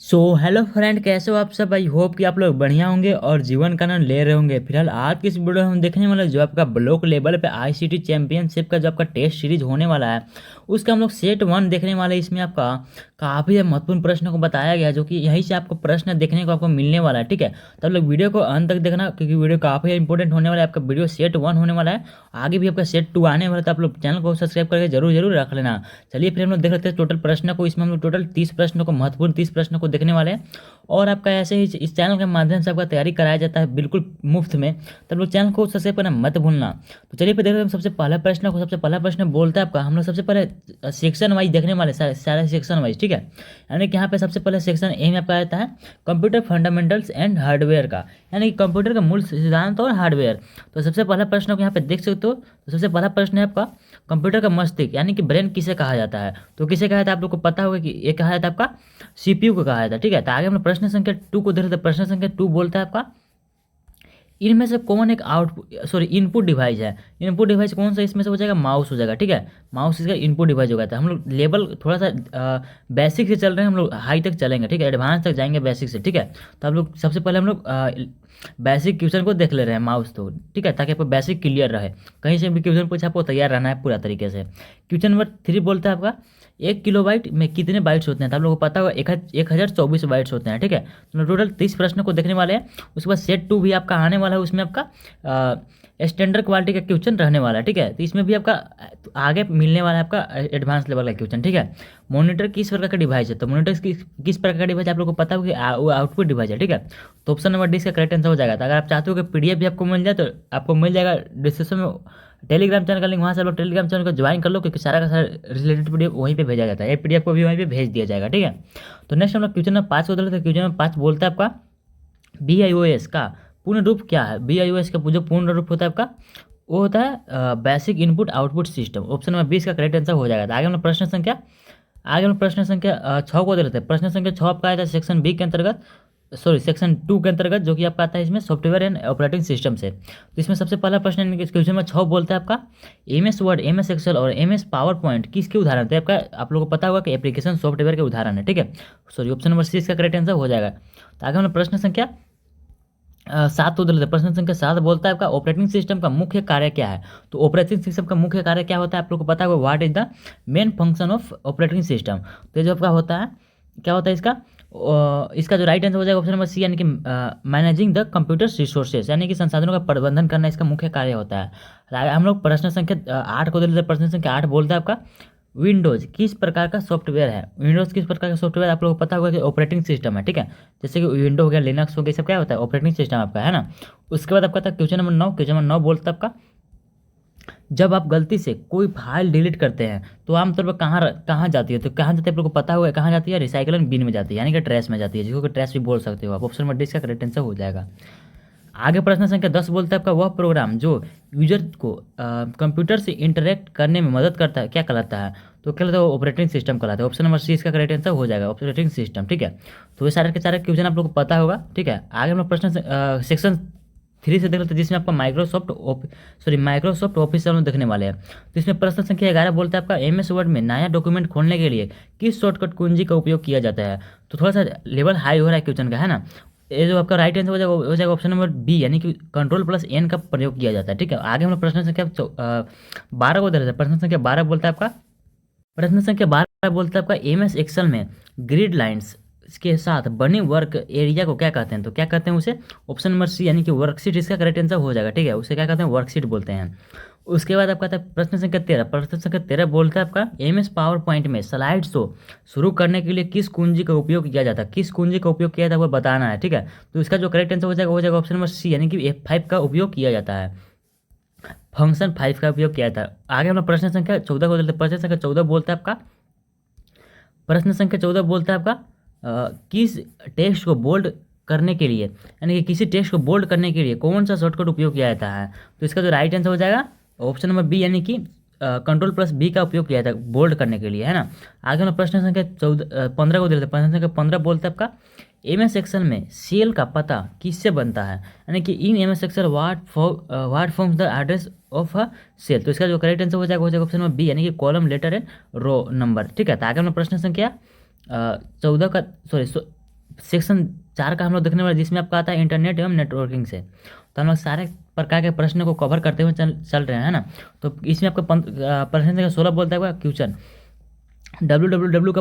Hello friend, कैसे हो आप सब। आई होप कि आप लोग बढ़िया होंगे और जीवन का आनंद ले रहे होंगे। फिलहाल आज की इस वीडियो में हम देखने वाले जो आपका ब्लॉक लेवल पे आईसीटी चैंपियनशिप का जो आपका टेस्ट सीरीज होने वाला है उसका हम लोग सेट 1 देखने वाले हैं। इसमें आपका काफ़ी महत्वपूर्ण प्रश्न को बताया गया है, जो कि यहीं से आपको प्रश्न देखने को आपको मिलने वाला है। ठीक है, तो आप लोग वीडियो को अंत तक देखना, क्योंकि वीडियो काफ़ी इंपॉर्टेंट होने वाला है। आपका वीडियो सेट 1 होने वाला है, आगे भी आपका सेट 2 आने वाला है, तो आप लोग चैनल को सब्सक्राइब करके जरूर जरूर रख लेना। चलिए फिर हम लोग देख लेते हैं टोटल प्रश्न को। इसमें हम लोग टोटल 30 प्रश्नों को, महत्वपूर्ण 30 प्रश्नों को देखने वाले हैं। और आपका ऐसे ही इस चैनल के माध्यम से आपका तैयारी कराया जाता है बिल्कुल मुफ्त में, तब लोग चैनल को सब्सक्राइब करना मत भूलना। तो चलिए फिर देखते हैं सबसे पहला प्रश्न को। सबसे पहला प्रश्न बोलता है आपका, हम लोग सबसे पहले सेक्शन वाइज देखने वाले, सारे सेक्शन वाइज। ठीक है, यानी कि यहाँ पे सबसे पहले सेक्शन ए में आपका आता है कंप्यूटर फंडामेंटल्स एंड हार्डवेयर का, यानी कि कंप्यूटर का मूल सिद्धांत और हार्डवेयर। तो सबसे पहला प्रश्न को यहाँ पे देख सकते हो। तो सबसे पहला प्रश्न है आपका कंप्यूटर का मस्तिष्क यानी कि ब्रेन किसे कहा जाता है। तो किसे कहा जाता है आप लोग को पता होगा कि ये कहा जाता है आपका सीपीयू को कहा जाता है। ठीक है, तो आगे हम लोग प्रश्न संख्या 2 को देख रहे थे। प्रश्न संख्या 2 बोलता है आपका, इनमें से कौन एक इनपुट डिवाइस है। इनपुट डिवाइस कौन सा इसमें से हो जाएगा, माउस हो जाएगा। ठीक है, माउस इसका इनपुट डिवाइस होगा। तो हम लोग लेवल थोड़ा सा बेसिक से चल रहे हैं, हम लोग हाई तक चलेंगे। ठीक है, एडवांस तक जाएंगे बेसिक से। ठीक है, तो हम लोग सबसे पहले हम लोग बेसिक क्वेश्चन को देख ले रहे हैं माउस तो। ठीक है, ताकि आपको बेसिक क्लियर रहे, कहीं से भी क्वेश्चन पूछे आपको तैयार रहना है पूरा तरीके से। क्वेश्चन नंबर 3 बोलता है आपका, 1 किलोबाइट में कितने बाइट्स होते हैं। तो आप लोगों को पता होगा 1024 बाइट्स होते हैं। ठीक है, तो टोटल 30 प्रश्न को देखने वाले हैं। उसके बाद सेट 2 भी आपका आने वाला है, उसमें आपका स्टैंडर्ड क्वालिटी का क्वेश्चन रहने वाला है। ठीक है, तो इसमें भी आपका आगे मिलने वाला है आपका एडवांस लेवल का क्वेश्चन। ठीक है, मॉनिटर किस प्रकार का डिवाइस है। तो मॉनिटर किस प्रकार का डिवाइस आप लोगों को पता होगा कि वो आउटपुट डिवाइस है। ठीक है, तो ऑप्शन नंबर डी इसका करेक्ट आंसर हो जाएगा। तो अगर आप चाहते हो कि पीडीएफ भी आपको मिल जाए, तो आपको मिल जाएगा डिस्क्रिप्शन में टेलीग्राम चैनल का लिंक, वहाँ से आप लोग टेलीग्राम चैनल को ज्वाइन कर लो, क्योंकि सारा का सारा रिलेटेड पीडीएफ वहीं पे भेजा जाता है। ये पीडीएफ को भी वहीं पे भेज दिया जाएगा। ठीक है, तो नेक्स्ट हम लोग क्वेश्चन नंबर 5 को देख लेते हैं। क्वेश्चन नंबर 5 बोलता है आपका, BIOS का पूर्ण रूप क्या है। BIOS का जो पूर्ण रूप होता है आपका, वो होता है basic input output system. Option number 20 का करेक्ट आंसर हो जाएगा। तो आगे हम लोग प्रश्न संख्या 6 को दे लेते हैं। प्रश्न संख्या 6 आपका आया था सेक्शन बी के अंतर्गत, सॉरी सेक्शन 2 के अंतर्गत, जो कि आपका आता है इसमें सॉफ्टवेयर एंड ऑपरेटिंग सिस्टम से। तो इसमें सबसे पहला प्रश्न क्वेश्चन में 6 बोलता है आपका, MS वर्ड, MS एक्सेल और MS पावर पॉइंट किसके उदाहरण थे। आपका आप लोगों को पता होगा कि एप्लीकेशन सॉफ्टवेयर के उदाहरण है। ठीक है, सॉरी ऑप्शन नंबर सी इसका करेक्ट आंसर हो जाएगा। तो आगे हम लोग प्रश्न संख्या 7 उधर लेते हैं। प्रश्न संख्या 7 बोलता है आपका, ऑपरेटिंग सिस्टम का मुख्य कार्य क्या है। तो ऑपरेटिंग सिस्टम का मुख्य कार्य क्या होता है आप लोग को पता होगा, what is the main function of operating system. तो ये जो आपका होता है, क्या होता है इसका जो राइट आंसर हो जाएगा ऑप्शन नंबर सी, यानी कि मैनेजिंग द कंप्यूटर रिसोर्सेज, यानी कि संसाधनों का प्रबंधन करना इसका मुख्य कार्य होता है। हम लोग प्रश्न संख्या 8 को दे लेते हैं। प्रश्न संख्या 8 बोलता है आपका, विंडोज किस प्रकार का सॉफ्टवेयर है। विंडोज किस प्रकार का सॉफ्टवेयर आप लोगों को पता होगा कि ऑपरेटिंग सिस्टम है। ठीक है, जैसे कि विंडो हो गया, लिनक्स हो गया, सब क्या होता है ऑपरेटिंग सिस्टम आपका, है ना। उसके बाद आपका था क्वेश्चन नंबर 9। क्वेश्चन नंबर 9 बोलता है आपका, जब आप गलती से कोई फाइल डिलीट करते हैं तो आमतौर पर कहाँ जाती है। तो कहाँ जाती है आप लोग को पता होगा, कहाँ जाती है, रिसाइकलिंग बिन में जाती है, यानी कि ट्रैश में जाती है, जिसको ट्रैश भी बोल सकते हो आप। ऑप्शन नंबर डी इसका करेक्ट आंसर हो जाएगा। आगे प्रश्न संख्या 10 बोलता है आपका, वह प्रोग्राम जो यूजर को कंप्यूटर से इंटरेक्ट करने में मदद करता है क्या कहलाता है। तो क्या कहलाता है, ऑपरेटिंग सिस्टम कहलाता है। ऑप्शन नंबर सी इसका करेक्ट आंसर हो जाएगा, ऑपरेटिंग सिस्टम। ठीक है, तो ये सारे के सारे क्वेश्चन आप लोग को पता होगा। ठीक है, आगे हम लोग प्रश्न सेक्शन 3 से देख लेते हैं, जिसमें आपका माइक्रोसॉफ्ट ऑफिस हम लोग देखने वाले हैं। तो इसमें प्रश्न संख्या 11 बोलता है आपका, MS वर्ड में नया डॉक्यूमेंट खोलने के लिए किस शॉर्टकट कुंजी का उपयोग किया जाता है। तो थोड़ा सा लेवल हाई हो रहा है क्वेश्चन का, है ना। ये जो आपका राइट आंसर हो जाएगा ऑप्शन नंबर बी, यानी कि Ctrl+N का प्रयोग किया जाता है। ठीक है, आगे हम लोग प्रश्न संख्या 12 को दे रहे हैं। प्रश्न संख्या 12 बोलता है आपका, MS एक्सेल में ग्रिड लाइंस के साथ बनी वर्क एरिया को क्या कहते हैं। तो क्या कहते हैं उसे, ऑप्शन नंबर सी, यानी कि वर्कशीट इसका करेक्ट आंसर हो जाएगा। ठीक है, उसे क्या कहते हैं, वर्कशीट बोलते हैं। उसके बाद आपका आता है प्रश्न संख्या 13। प्रश्न संख्या 13 बोलता है आपका, MS पावर पॉइंट में स्लाइड शो शुरू करने के लिए किस कुंजी का उपयोग किया जाता है। किस कुंजी का उपयोग किया जाता है वो बताना है। ठीक है, तो इसका जो करेक्ट आंसर हो जाएगा ऑप्शन नंबर सी, यानी कि F5 का उपयोग किया जाता है, फंक्शन 5 का उपयोग किया जाता है। आगे हम लोग प्रश्न संख्या 14 को देते हैं। प्रश्न संख्या 14 बोलता है आपका, किस टेक्स्ट को बोल्ड करने के लिए, यानी कि किसी टेक्स्ट को बोल्ड करने के लिए कौन सा शॉर्टकट उपयोग किया जाता है। तो इसका जो राइट आंसर हो जाएगा ऑप्शन नंबर बी, यानी कि Ctrl+B का उपयोग किया जाता है बोल्ड करने के लिए, है ना। आगे हम प्रश्न संख्या 15 को दे लेते हैं। प्रश्न संख्या 15 बोलता है आपका, MS एक्सेल में सेल का पता किससे बनता है, यानी कि इन MS excel what forms the address of a cell. तो इसका जो करेक्ट आंसर हो जाएगा ऑप्शन नंबर बी, यानी कि column, letter and row number. ठीक है, तो आगे हम प्रश्न संख्या 14 का सेक्शन 4 का हम लोग देखने वाले, जिसमें आपका आता है इंटरनेट एवं नेटवर्किंग से। तो हम लोग सारे प्रकार के प्रश्न को कवर करते हुए चल रहे हैं, है ना। तो इसमें आपका प्रश्न संख्या 16 बोलता है क्वेश्चन, www का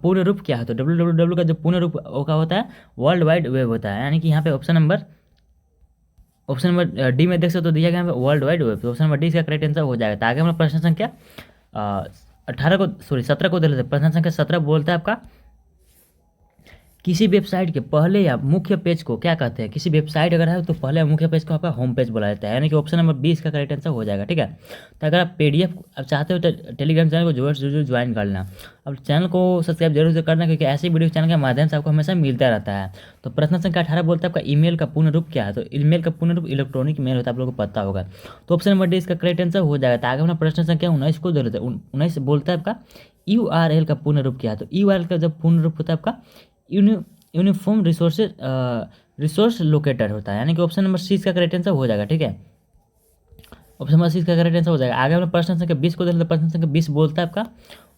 पूर्ण रूप क्या है। तो www का जो पूर्ण रूप का होता है वर्ल्ड वाइड वेब होता है, यानी कि यहाँ पे ऑप्शन नंबर डी में देख सकते हो दिया गया है वर्ल्ड वाइड वेब। तो ऑप्शन नंबर डी इसका करेक्ट आंसर हो जाएगा। तो आगे हम लोग प्रश्न संख्या 17 को दे लेते हैं। प्रश्न संख्या 17 बोलता है आपका, किसी वेबसाइट के पहले या मुख्य पेज को क्या कहते हैं। किसी वेबसाइट अगर है तो पहले मुख्य पेज को आपका होम पेज बोला जाता है, यानी कि ऑप्शन नंबर 20 का करेक्ट आंसर हो जाएगा। ठीक है, तो अगर आप PDF अब चाहते हो तो टेलीग्राम चैनल को जरूर ज्वाइन कर लेना। अब चैनल को सब्सक्राइब जरूर से करना, क्योंकि ऐसे वीडियो चैनल के माध्यम से आपको हमेशा मिलता रहता है। तो प्रश्न संख्या 18 बोलता है आपका ईमेल का पूर्ण रूप क्या है। तो ईमेल का पूर्ण रूप इलेक्ट्रॉनिक मेल होता है, आप लोगों को पता होगा। तो ऑप्शन नंबर डी इसका करेक्ट आंसर हो जाएगा। तो आगे अपना प्रश्न संख्या 19 को दे लेते हैं। 19 बोलता है आपका URL का पूर्ण रूप क्या है। तो URL का जब पूर्ण रूप होता है आपका यूनिफॉर्म रिसोर्स लोकेटर होता है, यानी कि ऑप्शन नंबर सी इसका करेक्ट आंसर हो जाएगा। ठीक है, ऑप्शन नंबर सी इसका करेक्ट आंसर हो जाएगा। आगे हम प्रश्न संख्या 20 को देखते हैं। प्रश्न संख्या 20 बोलता है आपका,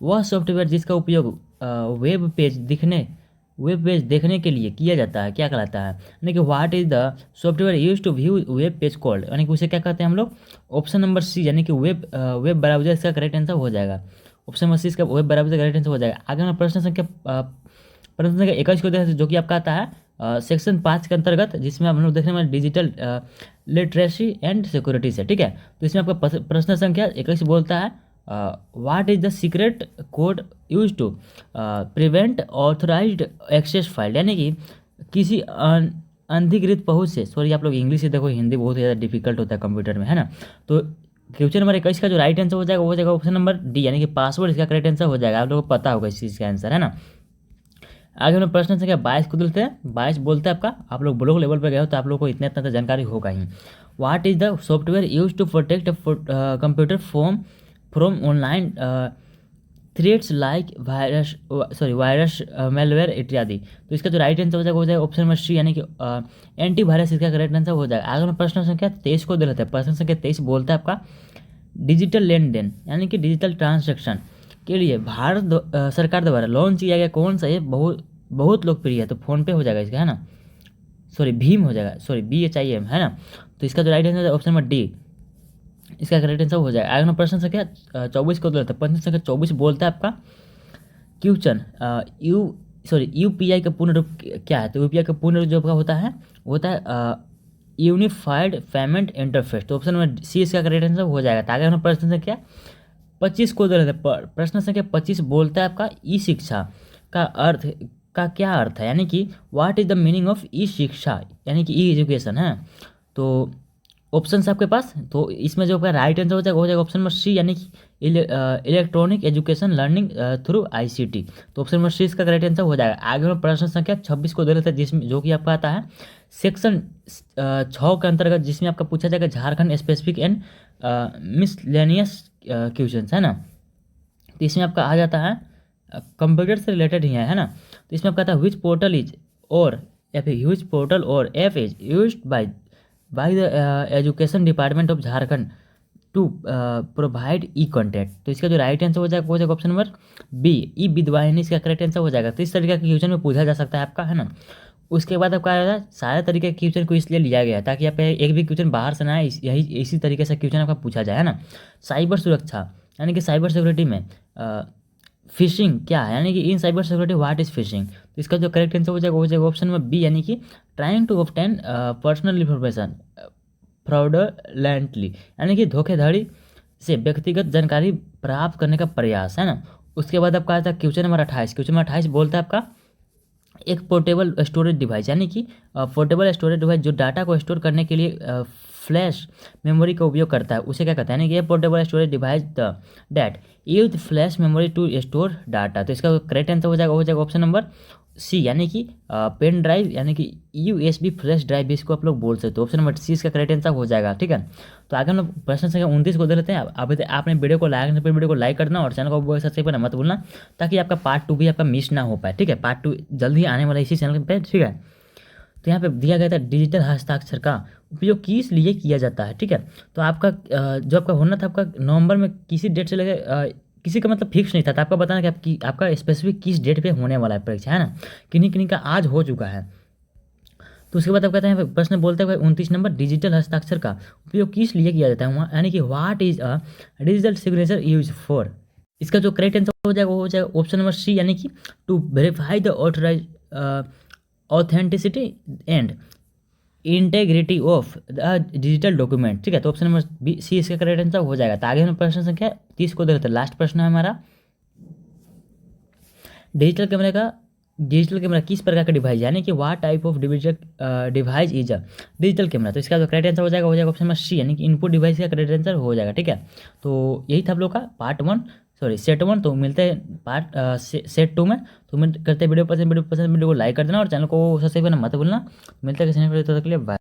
वह सॉफ्टवेयर जिसका उपयोग वेब पेज देखने के लिए किया जाता है क्या कहलाता है। यानी कि what is the software use to view web page called, यानी कि उसे क्या कहते हैं हम लोग। ऑप्शन नंबर सी यानी कि वेब ब्राउजर इसका करेक्ट आंसर हो जाएगा। ऑप्शन नंबर सी इसका वेब ब्राउजर करेक्ट आंसर हो जाएगा। आगे हम प्रश्न संख्या 21 को देखते हैं, जो कि आपका आता है सेक्शन 5 के अंतर्गत, जिसमें हम लोग देखने वाले डिजिटल लिटरेसी एंड सिक्योरिटी से। ठीक है, तो इसमें आपका प्रश्न संख्या 21 बोलता है, what is the secret code use to prevent authorized access file, यानी कि किसी अनधिकृत पहुंच से। सॉरी, आप लोग इंग्लिश से देखो, हिंदी बहुत ज़्यादा डिफिकल्ट होता है कंप्यूटर में, है ना। तो क्वेश्चन नंबर 21 का जो राइट आंसर हो जाएगा वो हो जाएगा ऑप्शन नंबर डी, यानी कि पासवर्ड इसका करेक्ट आंसर हो जाएगा। आप लोगों को पता होगा इस चीज़ का आंसर, है ना। आगे हम प्रश्न संख्या 22 को देते हैं। 22 बोलते हैं आपका, आप लोग ब्लॉक लेवल पे गए हो तो आप लोग को इतना तो जानकारी होगा ही। What is the software use to protect computer from online threats like virus malware इत्यादि। तो इसका जो राइट आंसर हो जाएगा वो जाएगा ऑप्शन नंबर सी, यानी कि एंटीवायरस इसका करेक्ट आंसर हो जाएगा। आगे हम प्रश्न संख्या 23 को दे लेते हैं। प्रश्न संख्या 23 बोलता है आपका, डिजिटल लेन देन यानी कि डिजिटल ट्रांजेक्शन के लिए भारत सरकार द्वारा लॉन्च किया गया कौन सा ऐप बहुत लोकप्रिय है। तो फोन पे हो जाएगा इसका, है ना। सॉरी, भीम हो जाएगा, सॉरी BHIM, है ना। तो इसका जो राइट आंसर है ऑप्शन नंबर डी, इसका करेक्ट आंसर हो जाएगा। आगे प्रश्न संख्या 24 को लेते हैं। प्रश्न संख्या 24 बोलता है आपका, क्वेश्चन UPI का पूर्ण रूप क्या है। तो UPI का पूर्ण रूप जो आपका होता है यूनिफाइड पेमेंट इंटरफेस। तो ऑप्शन नंबर सी इसका करेक्ट आंसर हो जाएगा। तो आगे हम प्रश्न संख्या 25 को दे रहे थे। प्रश्न संख्या 25 बोलता है आपका, ई शिक्षा का क्या अर्थ है, यानी कि what is the meaning of e शिक्षा, यानी कि ई एजुकेशन है। तो ऑप्शन आपके पास, तो इसमें जो आपका राइट आंसर हो जाएगा ऑप्शन नंबर सी, यानी कि electronic education learning through ICT। तो ऑप्शन नंबर सी इसका करेक्ट आंसर हो जाएगा। आगे हम प्रश्न संख्या 26 को दे रहे थे, जिसमें जो कि आपका आता है सेक्शन 6 के अंतर्गत, जिसमें आपका पूछा जाएगा Jharkhand specific and miscellaneous question, है ना। तो इसमें आपका आ जाता है कंप्यूटर से रिलेटेड ही है ना। तो इसमें आपका आता है विच पोर्टल इज और या फिर ह्यूज पोर्टल और app is use by the education department of Jharkhand to provide e content. तो इसका जो राइट आंसर हो जाएगा वो जाएगा option number B, e Vidyavahini इसका करेक्ट आंसर हो जाएगा। तो इस तरीके के क्वेश्चन में पूछा जा सकता है आपका, है ना। उसके बाद आपका आया था सारे तरीके के क्वेश्चन को इसलिए लिया गया है ताकि आप एक भी क्वेश्चन बाहर से ना आए, यही इसी तरीके से क्वेश्चन आपका पूछा जाए, है ना। साइबर सुरक्षा यानी कि साइबर सिक्योरिटी में फिशिंग क्या है, यानी कि in cyber security what is phishing. तो इसका जो करेक्ट आंसर हो जाएगा ऑप्शन नंबर बी, यानी कि trying to obtain personal information fraudulently, यानी कि धोखेधड़ी से व्यक्तिगत जानकारी प्राप्त करने का प्रयास, है ना। उसके बाद आपका आता है क्वेश्चन नंबर 28। क्वेश्चन नंबर 28 बोलता है आपका, एक पोर्टेबल स्टोरेज डिवाइस, यानी कि पोर्टेबल स्टोरेज डिवाइस जो डाटा को स्टोर करने के लिए फ्लैश मेमोरी का उपयोग करता है, उसे क्या कहते हैं, यानी कि ये portable storage device that use flash memory to store data. तो इसका करेक्ट आंसर हो जाएगा ऑप्शन नंबर सी, यानी कि पेन ड्राइव, यानी कि USB फ्लैश ड्राइव भी इसको आप लोग बोल सकते हो। ऑप्शन नंबर सी इसका करेक्ट आंसर हो जाएगा। ठीक है, तो आगे हम लोग प्रश्न संख्या 29 को दे लेते हैं। आपने वीडियो को लाइक करना और चैनल को सब्सक्राइब करना मत भूलना, ताकि आपका पार्ट 2 भी आपका मिस ना हो पाए। ठीक है, पार्ट 2 जल्द ही आने वाला इसी चैनल पे। ठीक है, तो यहाँ पे दिया गया था डिजिटल हस्ताक्षर का उपयोग किस लिए किया जाता है। ठीक है, तो आपका जो आपका होना था आपका नवंबर में किसी डेट से लेकर किसी का मतलब फिक्स नहीं था, तो आपका बताना कि आपका स्पेसिफिक किस डेट पे होने वाला है परीक्षा, है ना। किन्हीं किन्हीं का आज हो चुका है। तो उसके बाद आप कहते हैं प्रश्न बोलते हैं 29 नंबर, डिजिटल हस्ताक्षर का उपयोग किस लिए किया जाता है वहाँ, यानी कि what is a digital signature use for. इसका जो करेक्ट आंसर हो जाएगा वो हो जाएगा ऑप्शन नंबर सी, यानी कि to verify the authorize authenticity and integrity of the digital document. ठीक है, तो ऑप्शन नंबर बी सी इसका करेक्ट आंसर हो जाएगा। तो आगे हम प्रश्न संख्या 30 को देखते हैं। लास्ट प्रश्न है हमारा, डिजिटल कैमरा किस प्रकार का डिवाइस, यानी कि what type of digital device is a digital camera. तो इसका जो करेक्ट आंसर हो जाएगा ऑप्शन नंबर सी, यानी कि इनपुट डिवाइस का करेक्ट आंसर हो जाएगा। ठीक है, तो यही था आप लोग का पार्ट 1, सॉरी सेट 1। तो मिलते हैं सेट 2 में। तो करते हैं वीडियो पसंद वीडियो को लाइक कर देना और चैनल को सब्सक्राइब करना मत भूलना। मिलते हैं किसी नए वीडियो, तब तक के लिए बाय।